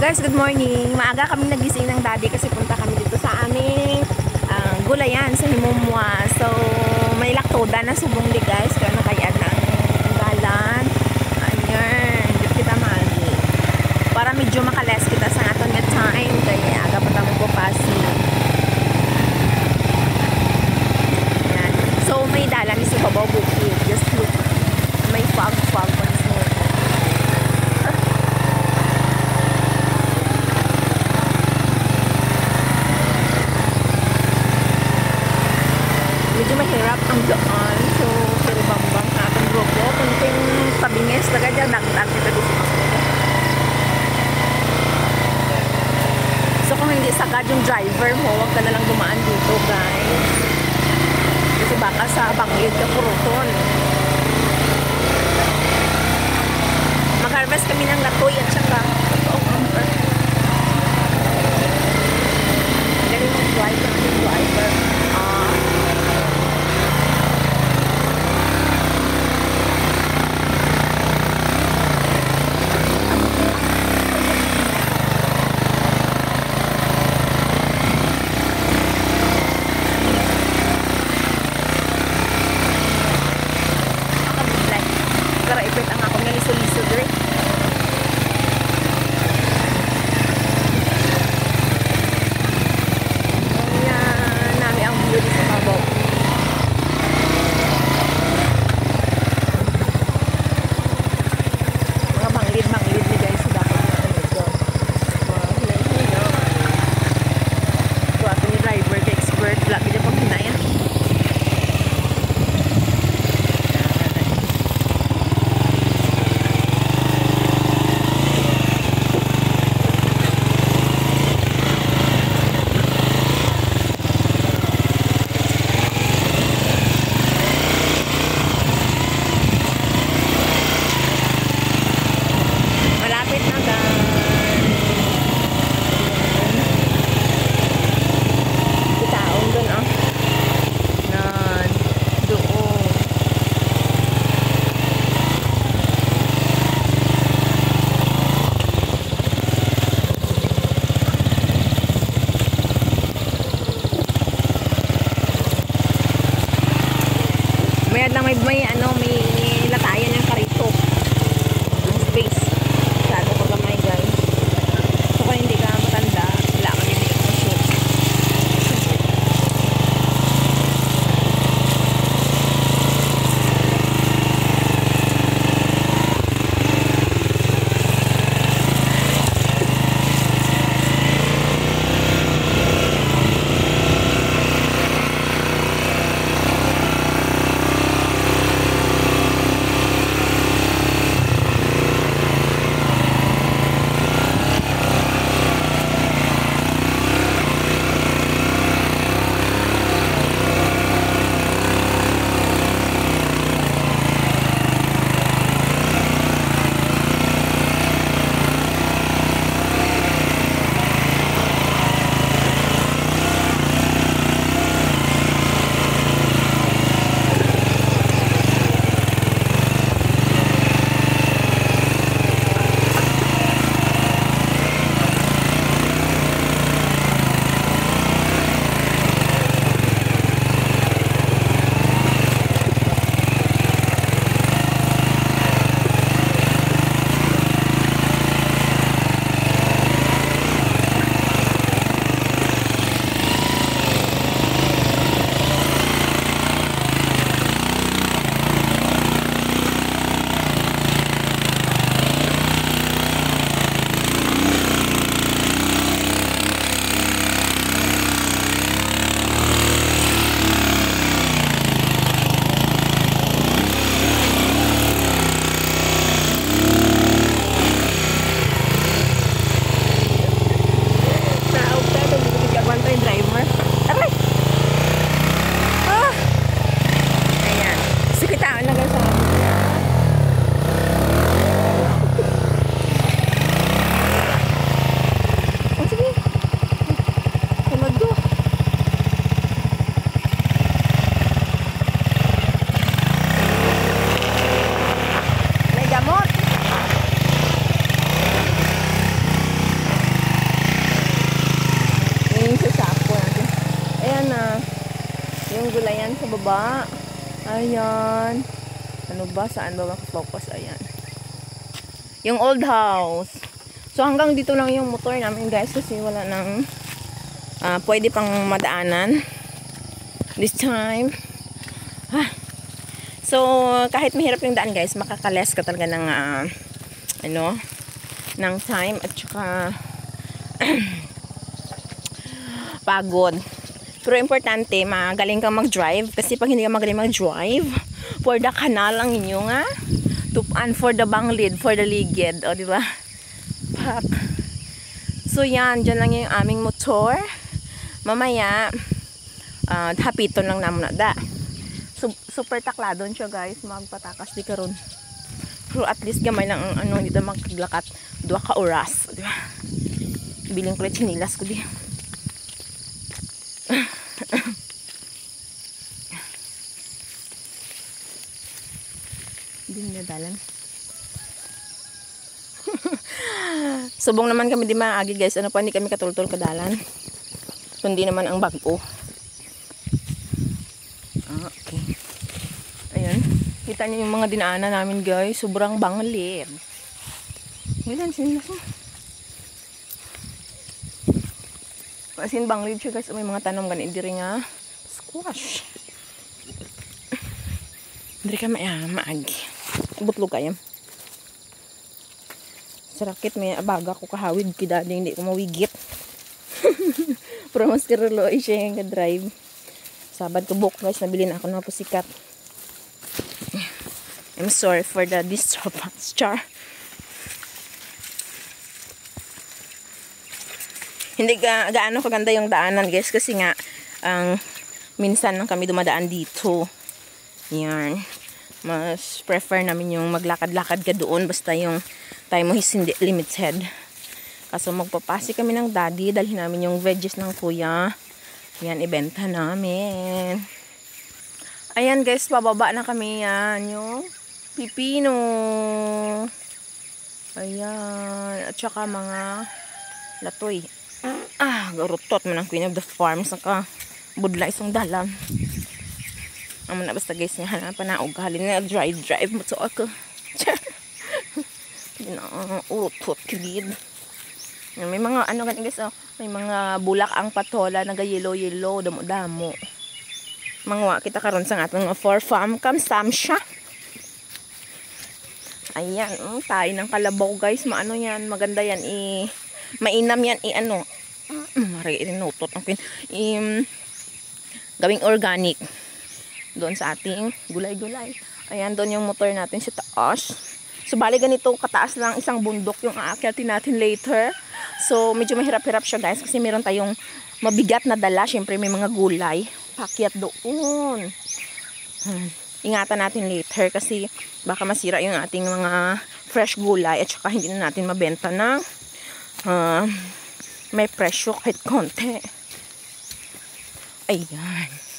Guys, good morning. Maaga kami nagising ng daddy kasi punta kami dito sa aming gulayan sa Himumwa. So, may laktoda na subong di guys. Kaya nakayad ng galan. Ayan. Dito kita magi. Para medyo makales kita sa aton nga time. Kaya aga pa tamo po pasi. Ayan. So, may dalan ni sa babaw bukid. Just look. May fog pa sa medyo mahirap ang doon. So, pero bambang sa atong grupo. Kunting pabingis na ganyan. Nagdag kita dito. So, kung hindi sagad yung driver mo, huwag ka na lang dumaan dito, guys. Kasi baka sa bangid ka puruton. Mag-harvest kami ng latoy at saka galing yung driver. Kara ipit ang akong nga liso-liso dire. baba. Ayan. Ano ba? Saan ba makafocus? Ayan. Yung old house. So hanggang dito lang yung motor namin guys kasi wala nang pwede pang madaanan this time. So kahit mahirap yung daan guys, makakales ka talaga ng ng time at saka pagod. Pero importante, magaling kang mag-drive kasi pag hindi ka magaling mag-drive, for the canal ang inyo nga, tupan for the banglid, for the ligid, o diba? Pak. So yan, dyan lang yung aming motor. Mamaya, hapiton lang naman na da. Super takladon siya guys, magpatakas di karon. Pero at least gamay lang ang dito maglakat 2 ka oras, di ba? Biling ko lang chinilas ko di. Hindi na dalan. Subong naman kami di maagi guys. Ano pa, hindi kami katultol kadalan. Kundi naman ang bago. Okay. Ayan. Kita niyo yung mga dinaanan namin guys. Sobrang banglid. Bilan sinilas mo. Kasi banglid siya guys. May mga tanom ganit diri nga squash. Diri ka maagi. Butlog kayam. Sarakit may abaga ko kahawid kida hindi ko mawigit. Pero mas kirulo siya yung ka-drive. Sabad ko book guys, nabili na ako ng pusikat. I'm sorry for the disturbance, char. Hindi gaano kaganda yung daanan guys kasi nga minsan lang kami dumadaan dito. Yan. Mas prefer namin yung maglakad-lakad ka doon basta yung time mo is hindi limited. Kaso magpapasi kami ng daddy, dalhin namin yung veggies ng kuya. Yan, ibenta namin. Ayan guys, bababa na kami yan. Yung pipino. Ayan. At saka mga latoy. Garutot mo ng Queen of the Farm. Saka budla isang dalam. Amo na basta guys, hanapan na og halin na drive mo to ako. Utot kilid. May mga ano ganun guys, may mga bulak ang patola naga yellow damo-damo. Mangwa kita karon sa atong for farm kamsam siya. Ayan, tayo ng kalabaw guys, maano yan, maganda yan mainam yan mari inutot ang gawing organic. Doon sa ating gulay-gulay. Ayan, doon yung motor natin sa taas. So, bali ganito kataas lang isang bundok yung aakyatin natin later. So, medyo mahirap-hirap siya guys kasi meron tayong mabigat na dala. Siyempre, may mga gulay. Pakyat doon. Ingatan natin later kasi baka masira yung ating mga fresh gulay at saka hindi na natin mabenta ng may presyo kahit konti. Ayan.